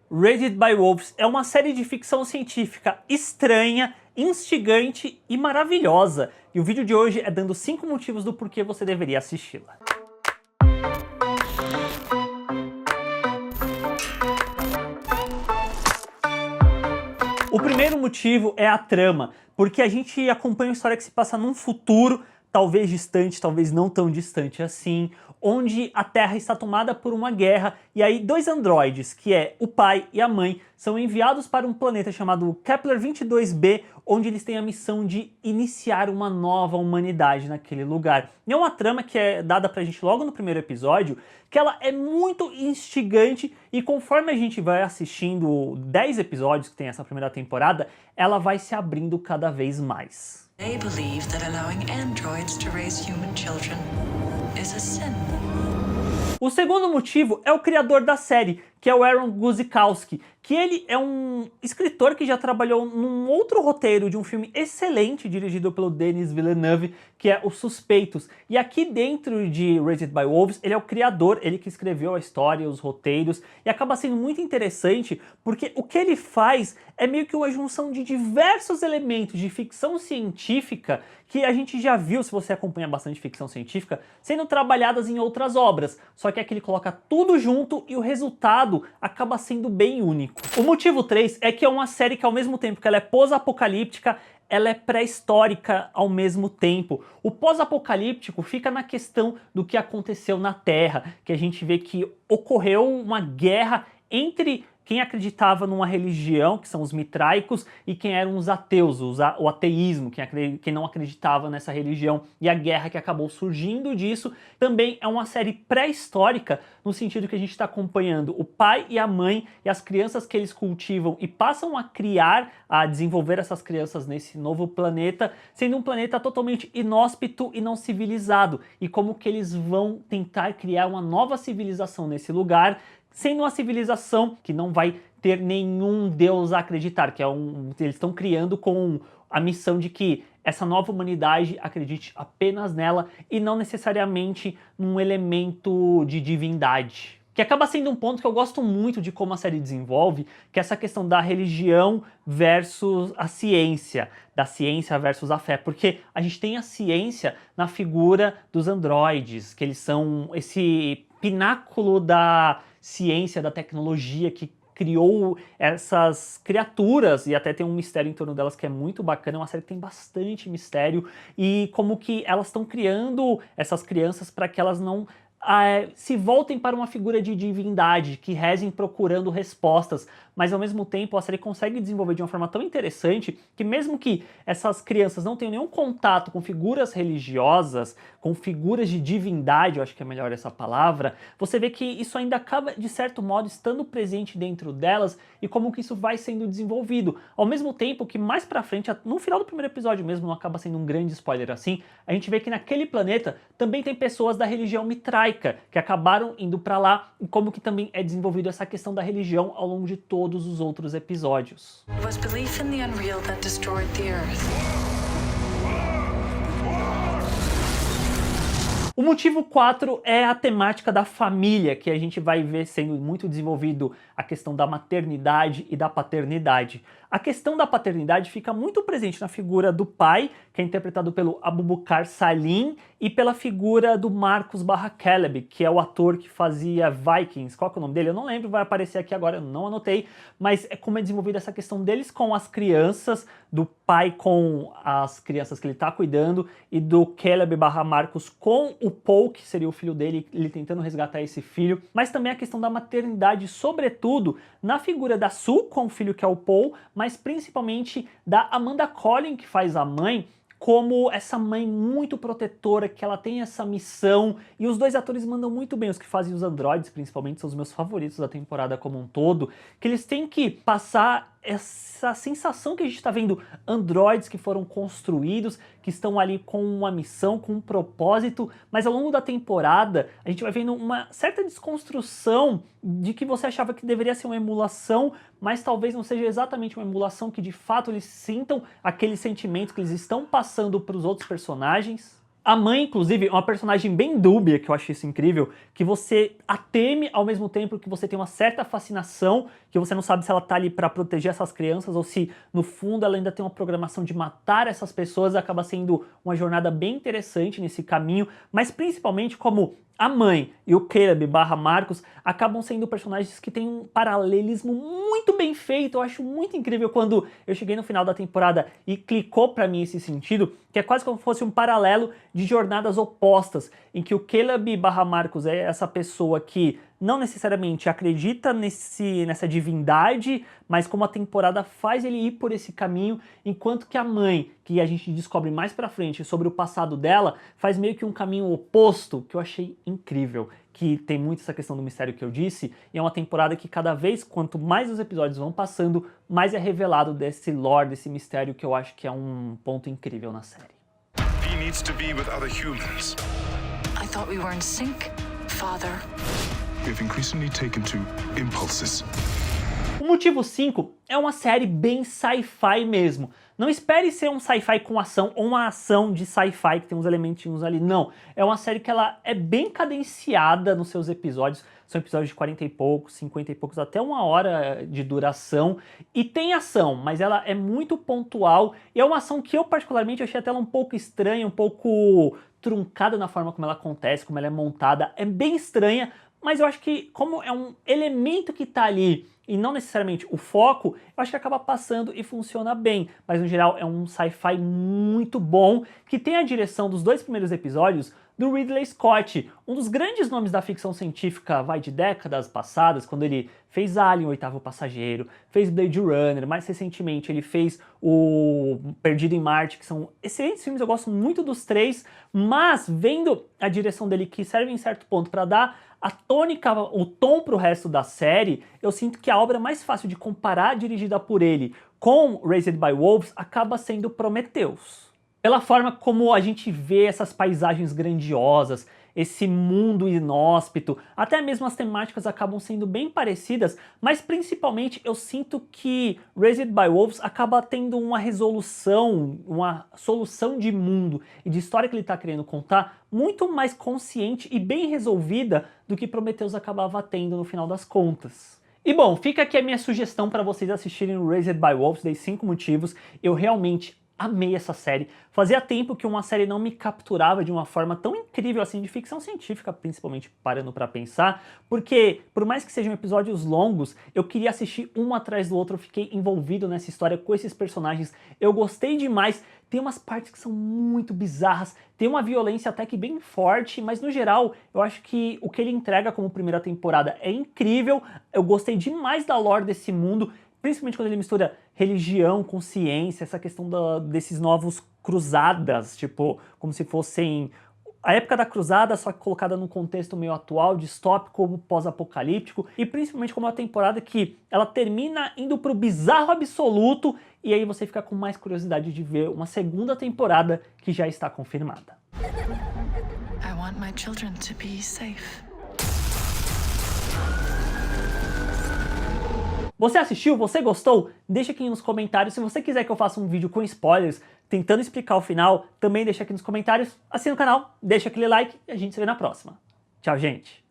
Raised by Wolves é uma série de ficção científica estranha, instigante e maravilhosa. E o vídeo de hoje é dando 5 motivos do porquê você deveria assisti-la. O primeiro motivo é a trama, porque a gente acompanha uma história que se passa num futuro, talvez distante, talvez não tão distante assim, onde a Terra está tomada por uma guerra e aí dois androides, que é o pai e a mãe, são enviados para um planeta chamado Kepler-22b, onde eles têm a missão de iniciar uma nova humanidade naquele lugar. E é uma trama que é dada pra gente logo no primeiro episódio, que ela é muito instigante e conforme a gente vai assistindo 10 episódios que tem essa primeira temporada, ela vai se abrindo cada vez mais. They believe that allowing androids to raise human children is a sin. O segundo motivo é o criador da série, que é o Aaron Guzikowski, que ele é um escritor que já trabalhou num outro roteiro de um filme excelente dirigido pelo Denis Villeneuve, que é Os Suspeitos. E aqui dentro de Raised by Wolves, ele é o criador, ele que escreveu a história, os roteiros, e acaba sendo muito interessante porque o que ele faz é meio que uma junção de diversos elementos de ficção científica que a gente já viu, se você acompanha bastante ficção científica, sendo trabalhadas em outras obras. Só que aqui ele coloca tudo junto e o resultado acaba sendo bem único. O motivo 3 é que é uma série que ao mesmo tempo que ela é pós-apocalíptica, ela é pré-histórica ao mesmo tempo. O pós-apocalíptico fica na questão do que aconteceu na Terra, que a gente vê que ocorreu uma guerra entre quem acreditava numa religião, que são os mitraicos, e quem eram os ateus, o ateísmo, quem não acreditava nessa religião, e a guerra que acabou surgindo disso. Também é uma série pré-histórica, no sentido que a gente está acompanhando o pai e a mãe, e as crianças que eles cultivam e passam a criar, a desenvolver essas crianças nesse novo planeta, sendo um planeta totalmente inóspito e não civilizado, e como que eles vão tentar criar uma nova civilização nesse lugar, sendo uma civilização que não vai ter nenhum deus a acreditar, que eles estão criando com a missão de que essa nova humanidade acredite apenas nela e não necessariamente num elemento de divindade. Que acaba sendo um ponto que eu gosto muito de como a série desenvolve, que é essa questão da religião versus a ciência, da ciência versus a fé, porque a gente tem a ciência na figura dos androides, que eles são esse pináculo da ciência, da tecnologia que criou essas criaturas, e até tem um mistério em torno delas que é muito bacana. É uma série que tem bastante mistério, e como que elas estão criando essas crianças para que elas não se voltem para uma figura de divindade, que rezem procurando respostas, mas ao mesmo tempo a série consegue desenvolver de uma forma tão interessante que mesmo que essas crianças não tenham nenhum contato com figuras religiosas, com figuras de divindade, eu acho que é melhor essa palavra, você vê que isso ainda acaba de certo modo estando presente dentro delas e como que isso vai sendo desenvolvido. Ao mesmo tempo que mais pra frente, no final do primeiro episódio mesmo, não acaba sendo um grande spoiler assim, a gente vê que naquele planeta também tem pessoas da religião mitraica, que acabaram indo pra lá, e como que também é desenvolvido essa questão da religião ao longo de todos os outros episódios. It was belief in the unreal that destroyed the earth. O motivo 4 é a temática da família, que a gente vai ver sendo muito desenvolvido a questão da maternidade e da paternidade. A questão da paternidade fica muito presente na figura do pai, que é interpretado pelo Abubakar Salim, e pela figura do Marcus Caleb, que é o ator que fazia Vikings. Qual que é o nome dele? Eu não lembro, vai aparecer aqui agora, eu não anotei, mas é como é desenvolvida essa questão deles com as crianças, do pai com as crianças que ele está cuidando, e do Caleb Marcus com o Paul, que seria o filho dele, ele tentando resgatar esse filho, mas também a questão da maternidade, sobretudo na figura da Sue com o filho que é o Paul, mas principalmente da Amanda Collin, que faz a mãe, como essa mãe muito protetora, que ela tem essa missão, e os dois atores mandam muito bem, os que fazem os androides principalmente, são os meus favoritos da temporada como um todo, que eles têm que passar essa sensação que a gente está vendo androides que foram construídos, que estão ali com uma missão, com um propósito, mas ao longo da temporada a gente vai vendo uma certa desconstrução de que você achava que deveria ser uma emulação, mas talvez não seja exatamente uma emulação, que de fato eles sintam aqueles sentimentos que eles estão passando para os outros personagens. A mãe, inclusive, é uma personagem bem dúbia, que eu achei isso incrível, que você a teme ao mesmo tempo que você tem uma certa fascinação, que você não sabe se ela tá ali pra proteger essas crianças ou se, no fundo, ela ainda tem uma programação de matar essas pessoas. Acaba sendo uma jornada bem interessante nesse caminho, mas principalmente como a mãe e o Caleb / Marcus acabam sendo personagens que têm um paralelismo muito bem feito. Eu acho muito incrível quando eu cheguei no final da temporada e clicou pra mim esse sentido, que é quase como se fosse um paralelo de jornadas opostas, em que o Caleb / Marcus é essa pessoa que não necessariamente acredita nessa divindade, mas como a temporada faz ele ir por esse caminho, enquanto que a mãe, que a gente descobre mais pra frente sobre o passado dela, faz meio que um caminho oposto, que eu achei incrível, que tem muito essa questão do mistério que eu disse, e é uma temporada que cada vez, quanto mais os episódios vão passando, mais é revelado desse lore, desse mistério, que eu acho que é um ponto incrível na série. He needs to be with other humans. I thought we were in sync, Father. We've increasingly taken to impulses. O Motivo 5 é uma série bem sci-fi mesmo. Não espere ser um sci-fi com ação ou uma ação de sci-fi que tem uns elementinhos ali, não. É uma série que ela é bem cadenciada nos seus episódios. São episódios de 40 e poucos, 50 e poucos, até 1 hora de duração. E tem ação, mas ela é muito pontual. E é uma ação que eu particularmente achei até ela um pouco estranha, um pouco truncada na forma como ela acontece, como ela é montada. É bem estranha, mas eu acho que como é um elemento que tá ali e não necessariamente o foco, eu acho que acaba passando e funciona bem. Mas no geral é um sci-fi muito bom, que tem a direção dos 2 primeiros episódios do Ridley Scott, um dos grandes nomes da ficção científica, de décadas passadas, quando ele fez Alien, o Oitavo Passageiro, fez Blade Runner, mais recentemente ele fez o Perdido em Marte, que são excelentes filmes, eu gosto muito dos 3, mas vendo a direção dele, que serve em certo ponto para dar a tônica, o tom pro resto da série, eu sinto que a obra mais fácil de comparar dirigida por ele com Raised by Wolves acaba sendo Prometheus. Pela forma como a gente vê essas paisagens grandiosas, esse mundo inóspito, até mesmo as temáticas acabam sendo bem parecidas, mas principalmente eu sinto que Raised by Wolves acaba tendo uma resolução, uma solução de mundo e de história que ele está querendo contar muito mais consciente e bem resolvida do que Prometheus acabava tendo no final das contas. E bom, fica aqui a minha sugestão para vocês assistirem Raised by Wolves, dei 5 motivos. Eu realmente amei essa série. Fazia tempo que uma série não me capturava de uma forma tão incrível assim, de ficção científica, principalmente parando pra pensar, porque por mais que sejam episódios longos, eu queria assistir um atrás do outro, eu fiquei envolvido nessa história com esses personagens, eu gostei demais. Tem umas partes que são muito bizarras, tem uma violência até que bem forte, mas no geral eu acho que o que ele entrega como primeira temporada é incrível. Eu gostei demais da lore desse mundo, principalmente quando ele mistura religião com ciência, essa questão desses novos cruzadas, tipo, como se fossem a época da cruzada, só que colocada num contexto meio atual, distópico, pós-apocalíptico, e principalmente como uma temporada que ela termina indo pro bizarro absoluto, e aí você fica com mais curiosidade de ver uma segunda temporada que já está confirmada. I want my children to be safe. Você assistiu? Você gostou? Deixa aqui nos comentários. Se você quiser que eu faça um vídeo com spoilers, tentando explicar o final, também deixa aqui nos comentários. Assina o canal, deixa aquele like e a gente se vê na próxima. Tchau, gente!